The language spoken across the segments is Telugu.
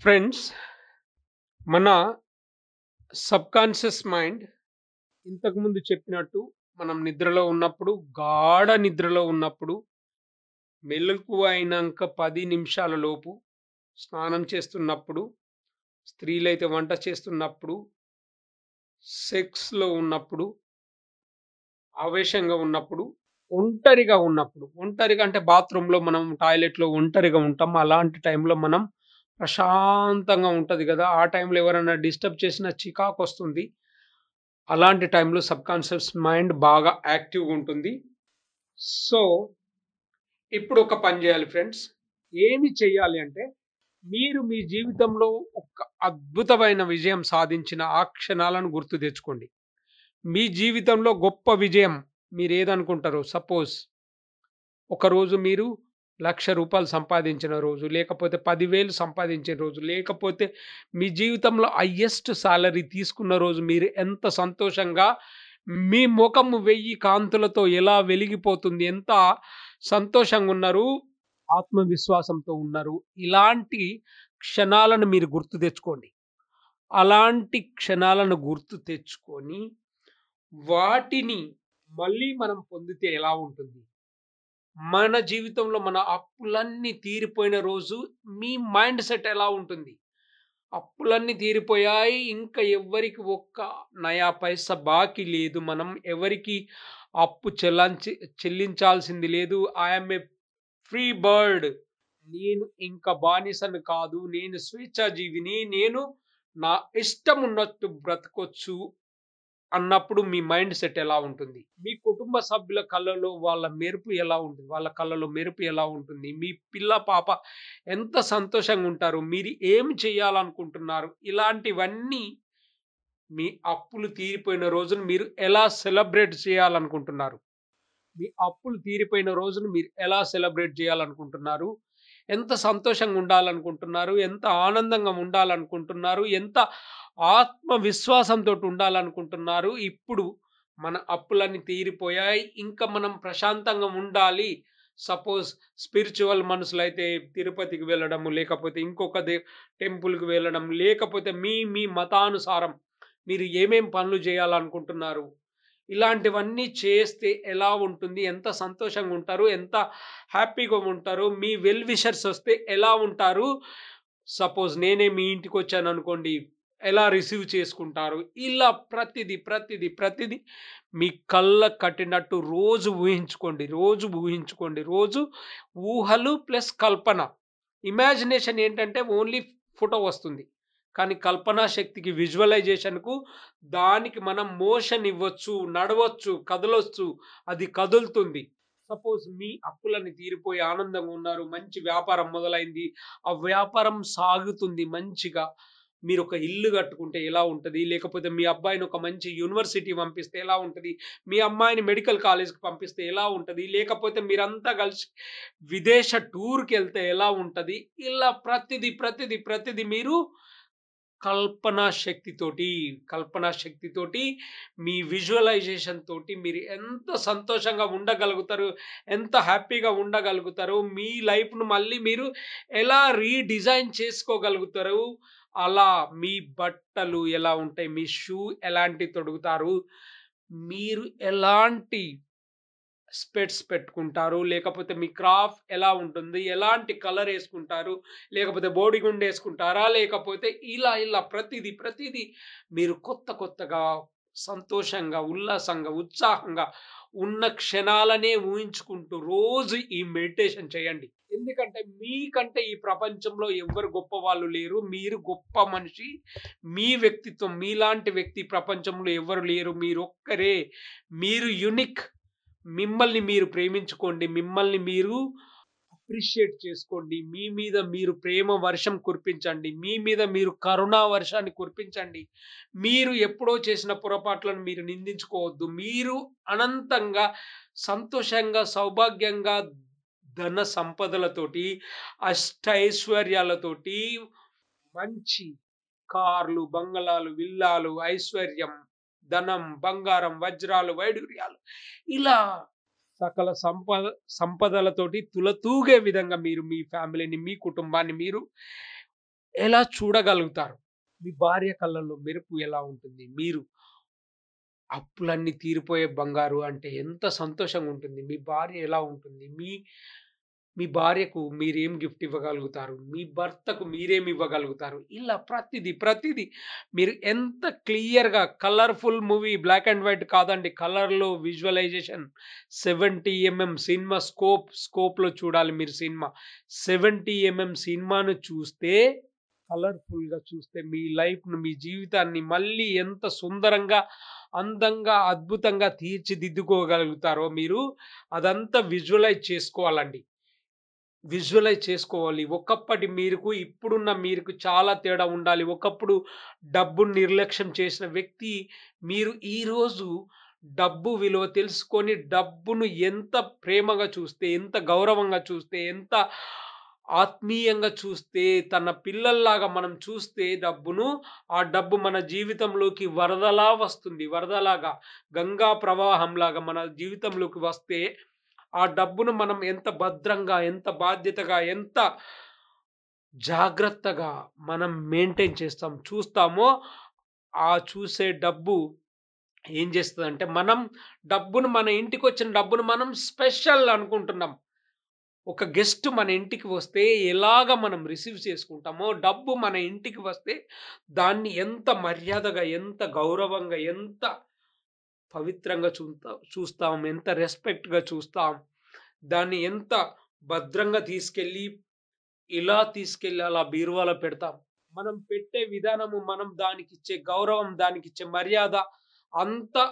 ఫ్రెండ్స్, మన సబ్కాన్షియస్ మైండ్ ఇంతకుముందు చెప్పినట్టు మనం నిద్రలో ఉన్నప్పుడు, గాఢ నిద్రలో ఉన్నప్పుడు, మెలకువ అయినాక 10 నిమిషాల లోపు స్నానం చేస్తున్నప్పుడు, స్త్రీలైతే వంట చేస్తున్నప్పుడు, సెక్స్‌లో ఉన్నప్పుడు, ఆవేశంగా ఉన్నప్పుడు, ఒంటరిగా అంటే బాత్రూమ్‌లో మనం టాయిలెట్‌లో ఒంటరిగా ఉంటాం. అలాంటి టైంలో మనం ప్రశాంతంగా ఉంటది గదా! ఆ టైంలో ఎవరైనా డిస్టర్బ్ చేసినా చికాకొస్తుంది. అలాంటి టైంలో సబ్‌కాన్షియస్ మైండ్ బాగా యాక్టివ్‌గుంటుంది. సో, ఇప్పుడు ఒక పని జేయాలి ఫ్రెండ్స్. ఏమి చెయ్యాలి అంటే, మీరు మీ జీవితంలో ఒక అద్భుతమైన విజయం సాధించిన ఆ క్షణాలను గుర్తు తెచ్చుకోండి. మీ జీవితంలో గొప్ప విజయం మీరేదనుకుంటారో సపోజ్ ఒకరోజు మీరు రూ. 1,00,000 సంపాదించిన రోజు, లేకపోతే 10,000 సంపాదించిన రోజు, లేకపోతే మీ జీవితంలో హైయెస్ట్ సాలరీ తీసుకున్న రోజు మీరు ఎంత సంతోషంగా మీ ముఖము 1000 కాంతులతో ఎలా వెలిగిపోతుంది, ఎంత సంతోషంగున్నారు, ఆత్మవిశ్వాసంతో ఉన్నారు. ఇలాంటి క్షణాలను మీరు గుర్తు తెచ్చుకోండి. అలాంటి క్షణాలను గుర్తు తెచ్చుకొని, వాటిని మళ్ళీ మనం పొందితే ఎలా ఉంటుంది? మన జీవితంలో మన అప్పులన్నీ తీరిపోయిన రోజు మీ మైండ్ సెట్ ఎలా ఉంటుంది? అప్పులన్నీ తీరిపోయాయి. ఇంకా ఎవ్వరికి ఒక్క నయా పైసా బాకీ లేదు. మనం ఎవరికీ అప్పు చెల్లించాల్సింది లేదు. I am a free bird. నేను ఇంక బానిసను కాదు. నేను స్వేచ్ఛాజీవిని. నేను నా ఇష్టమున్నట్టు బ్రతకొచ్చు అన్నప్పుడు మీ మైండ్ సెట్ ఎలా ఉంటుంది? మీ కుటుంబ సభ్యుల కళ్ళలో వాళ్ళ మెరుపు ఎలా ఉంటుంది? వాళ్ళ కళ్ళలో మెరుపు ఎలా ఉంటుంది? మీ పిల్ల, పాప ఎంత సంతోషంగుంటారు? మీరు ఏం చేయాలనుకుంటున్నారు? ఇలాంటివన్నీ మీ అప్పులు తీరిపోయిన రోజున మీరు ఎలా సెలబ్రేట్ చేయాలనుకుంటున్నారు? మీ అప్పులు తీరిపోయిన రోజున మీరు ఎలా సెలబ్రేట్ చేయాలనుకుంటున్నారు? ఎంత సంతోషంగా ఉండాలనుకుంటున్నారు? ఎంత ఆనందంగా ఉండాలనుకుంటున్నారు? ఎంత ఆత్మవిశ్వాసంతోటి ఉండాలనుకుంటున్నారు? ఇప్పుడు మన అప్పులన్నీ తీరిపోయాయి. ఇంకా మనం ప్రశాంతంగా ఉండాలి. సపోజ్ స్పిరిచ్యువల్ మనుషులైతే తిరుపతికి వెళ్ళడము, లేకపోతే ఇంకొక టెంపుల్‌కి వెళ్ళడం, లేకపోతే మీ మతానుసారం మీరు ఏమేం పనులు చేయాలనుకుంటున్నారు? ఇలాంటివన్నీ చేస్తే ఎలా ఉంటుంది? ఎంత సంతోషంగుంటారు? ఎంత హ్యాపీగా ఉంటారు? మీ వెల్ విషర్స్ ఒస్తే ఎలా ఉంటారు? సపోజ్ నేనే మీ ఇంటికొచ్చాననుకోండి, ఎలా రిసీవ్ చేసుకుంటారు? ఇలా ప్రతిది మీ కళ్ళకు కట్టినట్టు రోజు ఊహించుకోండి. రోజు ఊహలు ప్లస్ కల్పన. ఇమాజినేషన్ ఏంటంటే ఓన్లీ ఫోటో వస్తుంది. కానీ కల్పనా శక్తికి, విజువలైజేషన్‌కు దానికి మనం మోషన్ ఇవ్వచ్చు, నడవచ్చు, కదలొచ్చు. అది కదులుతుంది. సపోజ్ మీ అప్పులన్నీ తీరిపోయి ఆనందంగా ఉన్నారు. మంచి వ్యాపారం మొదలైంది. ఆ వ్యాపారం సాగుతుంది మంచిగా. మీరొక ఇల్లు కట్టుకుంటే ఎలా ఉంటది? లేకపోతే మీ అబ్బాయిని ఒక మంచి యూనివర్సిటీ పంపిస్తే ఎలా ఉంటది? మీ అమ్మాయిని మెడికల్ కాలేజ్‌కి పంపిస్తే ఎలా ఉంటది? లేకపోతే మీరంతా కలిసి విదేశ టూర్‌కెళ్తే ఎలా ఉంటది? ఇలా ప్రతిది మీరు కల్పనా శక్తితోటి, మీ విజువలైజేషన్ తోటి మీరు ఎంత సంతోషంగా ఉండగలుగుతారు, ఎంత హ్యాపీగా ఉండగలుగుతారు, మీ లైఫ్‌ను మళ్ళీ మీరు ఎలా రీడిజైన్ చేసుకోగలుగుతారు, అలా మీ బట్టలు ఎలా ఉంటాయి, మీ షూ ఎలాంటివి తొడుగుతారు, మీరు ఎలాంటి స్పెట్స్ పెట్టుకుంటారు. లేకపోతే మీ క్రాఫ్ ఎలా ఉంటుంది? ఎలాంటి కలర్ యేసుకుంటారు? లేకపోతే బోడిగుండేసుకుంటారా? లేకపోతే ఇలా ప్రతిది మీరు కొత్తగా, సంతోషంగా, ఉల్లాసంగా, ఉత్సాహంగా ఉన్న క్షణాలనే ఊహించుకుంటూ రోజు ఈ మెడిటేషన్ చేయండి. ఎందుకంటే మీకంటే ఈ ప్రపంచంలో ఎవ్వరు గొప్పవాళ్ళు లేరు. మీరు గొప్ప మనిషి. మీ వ్యక్తిత్వం మీలాంటి వ్యక్తి ప్రపంచంలో ఎవ్వరు లేరు. మీరొక్కరే. మీరు యూనిక్. మిమ్మల్ని మీరు ప్రేమించుకోండి. మిమ్మల్ని మీరు అప్రిషియేట్ చేసుకోండి. మీ మీద మీరు ప్రేమ వర్షం కురిపించండి. మీ మీద మీరు కరుణా వర్షాన్ని కురిపించండి. మీరు ఎప్పుడో చేసిన పొరపాట్లను మీరు నిందించుకోవద్దు. మీరు అనంతంగా, సంతోషంగా, సౌభాగ్యంగా, ధన సంపదలతోటి, అష్టైశ్వర్యాలతోటి మంచి కార్లు, బంగళాలు, విల్లాలు, ఐశ్వర్యం, ధనం, బంగారం, వజ్రాలు, వైడూర్యాలు ఇలా సకల సంపదలతోటి తులతూగే విధంగా మీరు మీ ఫ్యామిలీని, మీ కుటుంబాన్ని మీరు ఎలా చూడగలుగుతారు? మీ భార్య కళ్ళల్లో మెరుపు ఎలా ఉంటుంది? మీరు అప్పులన్నీ తీరిపోయే బంగారు అంటే ఎంత సంతోషంగా ఉంటుంది? మీ భార్య ఎలా ఉంటుంది? మీ భార్యకు మీరేం గిఫ్ట్ ఇవ్వగలుగుతారు? మీ భర్తకు మీరేమి ఇవ్వగలుగుతారు? ఇలా ప్రతిది మీరు ఎంత క్లియర్‌గా colourful movie black and white కాదండి. కలర్‌లో విజువలైజేషన్ 70 సినిమా స్కోప్‌లో చూడాలి మీరు సినిమా. 70 సినిమాను చూస్తే కలర్‌ఫుల్‌గా చూస్తే మీ లైఫ్‌ను, మీ జీవితాన్ని మళ్ళీ ఎంత సుందరంగా, అందంగా, అద్భుతంగా తీర్చిదిద్దుకోగలుగుతారో మీరు అదంతా విజువలైజ్ చేసుకోవాలండి. విజువలైజ్ చేసుకోవాలి. ఒకప్పటి మీరుకు, ఇప్పుడున్న మీరుకు చాలా తేడా ఉండాలి. ఒకప్పుడు డబ్బును నిర్లక్ష్యం చేసిన వ్యక్తి, మీరు ఈరోజు డబ్బు విలువ తెలుసుకొని, డబ్బును ఎంత ప్రేమగా చూస్తే, ఎంత గౌరవంగా చూస్తే, ఎంత ఆత్మీయంగా చూస్తే, తన పిల్లల్లాగా మనం చూస్తే డబ్బును, ఆ డబ్బు మన జీవితంలోకి వరదలా వస్తుంది. వరదలాగా, గంగా ప్రవాహంలాగా మన జీవితంలోకి వస్తే ఆ డబ్బును మనం ఎంత భద్రంగా, ఎంత బాధ్యతగా, ఎంత జాగ్రత్తగా మనం మెయింటైన్ చూస్తామో, ఆ చూసే డబ్బు ఏం చేస్తదంటే, మన ఇంటికొచ్చిన డబ్బును మనం స్పెషల్ అనుకుంటున్నాం. ఒక గెస్ట్ మన ఇంటికి వస్తే ఎలాగ మనం రిసీవ్ చేసుకుంటామో, డబ్బు మన ఇంటికి వస్తే దాన్ని ఎంత మర్యాదగా, ఎంత గౌరవంగా, ఎంత పవిత్రంగా చూస్తాం. ఎంత రెస్పెక్ట్‌గా చూస్తాం. దాన్ని ఎంత భద్రంగా తీసుకెళ్ళి అలా బీరువాలో పెడతాం. మనం పెట్టే విధానము, మనం దానికిచ్చే గౌరవం, దానికిచ్చే మర్యాద అంతా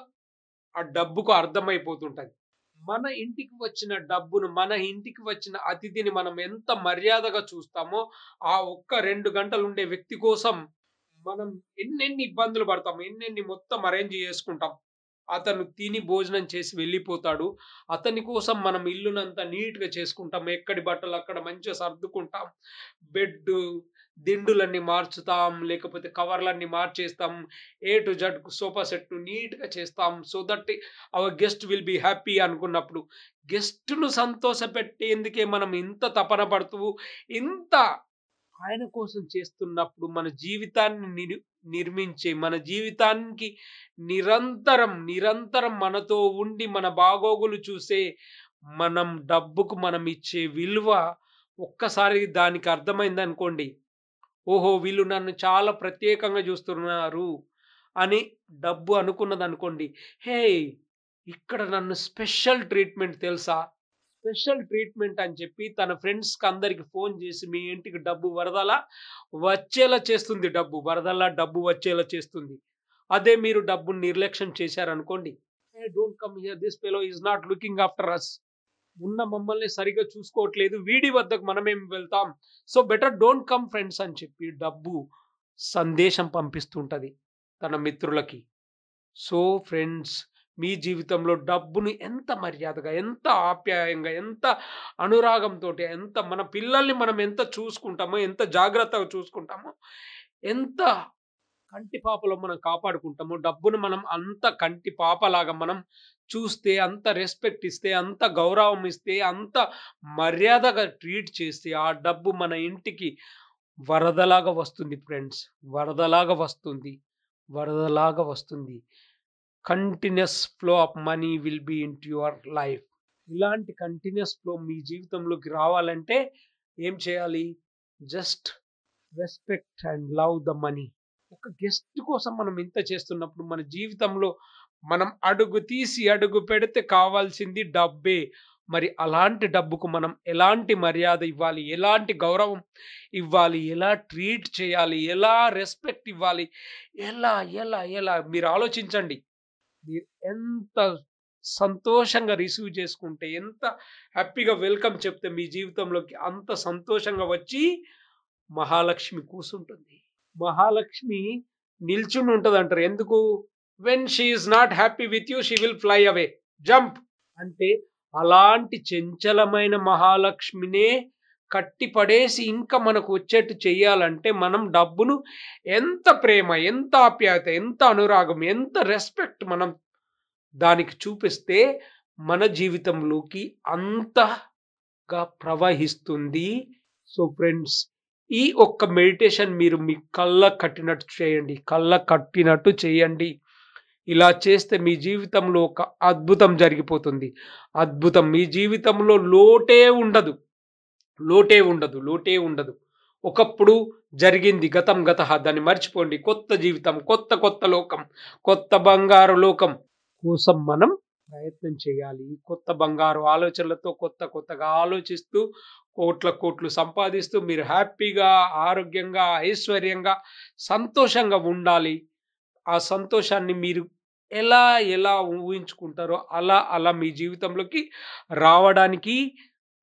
ఆ డబ్బుకు అర్థమైపోతుంటది. మన ఇంటికి వచ్చిన డబ్బును, మన ఇంటికి వచ్చిన అతిథిని మనం ఎంత మర్యాదగా చూస్తామో, ఆ ఒక్క 2 గంటలుండే వ్యక్తి కోసం మనం ఎన్నెన్ని ఇబ్బందులు పడతాం. ఎన్నెన్ని మొత్తం అరేంజ్ చేసుకుంటాం. అతను తిని భోజనం చేసి వెళ్ళిపోతాడు. అతని కోసం మనం ఇల్లునంతా నీట్‌గా చేసుకుంటాం. ఎక్కడి బట్టలు అక్కడ మంచిగా సర్దుకుంటాం. బెడ్డు, దిండులన్నీ మార్చుతాం. లేకపోతే కవర్‌లన్నీ మార్చేస్తాం. ఏ టు జెడ్ సోఫా సెట్‌ను నీట్‌గా చేస్తాం. So that our guest will be happy అనుకున్నప్పుడు, గెస్ట్‌ను సంతోషపెట్టేందుకే మనం ఇంత తపన పడుతూ, ఇంత ఆయన కోసం చేస్తున్నప్పుడు మన జీవితాన్ని నిర్మించే, మన జీవితానికి నిరంతరం మనతో ఉండి మన బాగోగులు చూసే మనం ఇచ్చే విలువ ఒక్కసారి దానికి అర్థమైందనుకోండి. ఓహో! వీళ్ళు నన్ను చాలా ప్రత్యేకంగా చూస్తున్నారు అని డబ్బు అనుకున్నదనుకోండి. హేయ్! ఇక్కడ నన్ను స్పెషల్ ట్రీట్‌మెంట్ తెలుసా? స్పెషల్ ట్రీట్‌మెంట్ అని చెప్పి తన ఫ్రెండ్స్‌కి అందరికి ఫోను చేసి మీ ఇంటికి డబ్బు వరదలా వచ్చేలా చేస్తుంది డబ్బు. వరదలా డబ్బు వచ్చేలా చేస్తుంది. అదే మీరు డబ్బుని నిర్లక్ష్యం చేశారనుకోండి. "Hey! Don't come here. This fellow is not looking after us." ఉన్న మమ్మల్ని సరిగ్గా చూసుకోవట్లేదు. వీడి వద్దకు మనమేం వెళ్తాం. So, better don't come friends అని చెప్పి డబ్బు సందేశం పంపిస్తుంటది తన మిత్రులకి. సో ఫ్రెండ్స్, మీ జీవితంలో డబ్బుని ఎంత మర్యాదగా, ఎంత ఆప్యాయంగా, ఎంత అనురాగంతోటి, మన పిల్లల్ని మనం ఎంత చూసుకుంటామో, ఎంత జాగ్రత్తగా చూసుకుంటామో, ఎంత కంటి పాపలో మనం కాపాడుకుంటామో, డబ్బును మనం అంత కంటి పాపలాగా మనం చూస్తే, అంత రెస్పెక్ట్ ఇస్తే, అంత గౌరవం ఇస్తే, అంత మర్యాదగా ట్రీట్ చేస్తే, ఆ డబ్బు మన ఇంటికి వరదలాగా వస్తుంది ఫ్రెండ్స్. వరదలాగా వస్తుంది. వరదలాగా వస్తుంది. Continuous flow of money will be into your life. ఇలాంటి కంటిన్యూయస్ ఫ్లో మీ జీవితంలోకి రావాలంటే ఏం చేయాలి? Just respect and love the money. ఒక గెస్ట్ కోసం మనం ఇంత చేస్తున్నప్పుడు మన జీవితంలో మనం అడుగు తీసి అడుగు పెడితే కావాల్సింది డబ్బే. మరి అలాంటి డబ్బుకు మనం ఎలాంటి మర్యాద ఇవ్వాలి? ఎలాంటి గౌరవం ఇవ్వాలి? ఎలా ట్రీట్ చేయాలి? ఎలా రెస్పెక్ట్ ఇవ్వాలి? ఎలా, ఎలా మీరు ఆలోచించండి. మీరు ఎంత సంతోషంగా రిసీవ్ చేసుకుంటే, ఎంత హ్యాపీగా వెల్కమ్ చెప్తే మీ జీవితంలోకి అంత సంతోషంగా వచ్చి మహాలక్ష్మి కూసుంటుంది. మహాలక్ష్మి నిల్చుని ఉంటదంటారు. ఎందుకు? When she is not happy with you she will fly away. Jump. అంటే అలాంటి చంచలమైన మహాలక్ష్మినే కట్టి పడేసి ఇంకా మనకు వచ్చేట్టు చెయ్యాలంటే మనం డబ్బును ఎంత ప్రేమ, ఎంత ఆప్యాయత, ఎంత అనురాగం, ఎంత రెస్పెక్ట్ మనం దానికి చూపిస్తే మన జీవితంలోకి అంతగా ప్రవహిస్తుంది. సో ఫ్రెండ్స్, ఈ ఒక్క మెడిటేషన్ మీరు మీ కళ్ళకు కట్టినట్టు చేయండి. కళ్ళకు కట్టినట్టు చేయండి. ఇలా చేస్తే మీ జీవితంలో ఒక అద్భుతం జరిగిపోతుంది. అద్భుతం. మీ జీవితంలో లోటే ఉండదు. లోటే ఉండదు. లోటే ఉండదు. ఒకప్పుడు జరిగింది గతం గతః దాన్ని మర్చిపోండి. కొత్త జీవితం, కొత్త లోకం, కొత్త బంగారు లోకం కోసం మనం ప్రయత్నం చేయాలి. ఈ కొత్త బంగారు ఆలోచనలతో కొత్తగా ఆలోచిస్తూ కోట్లు సంపాదిస్తూ మీరు హ్యాపీగా, ఆరోగ్యంగా, ఐశ్వర్యంగా, సంతోషంగా ఉండాలి. ఆ సంతోషాన్ని మీరు ఎలా ఎలా ఊహించుకుంటారో అలా మీ జీవితంలోకి రావడానికి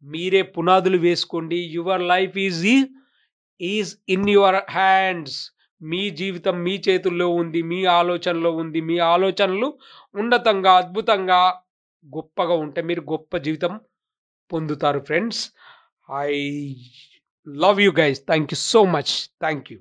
మీరే పునాదులు వేసుకోండి. Your life is in your hands. మీ జీవితం మీ చేతుల్లో ఉంది. మీ ఆలోచనలో ఉంది. మీ ఆలోచనలు ఉన్నతంగా, అద్భుతంగా, గొప్పగా ఉంటే మీరు గొప్ప జీవితం పొందుతారు friends. I love you guys. Thank you so much. Thank you.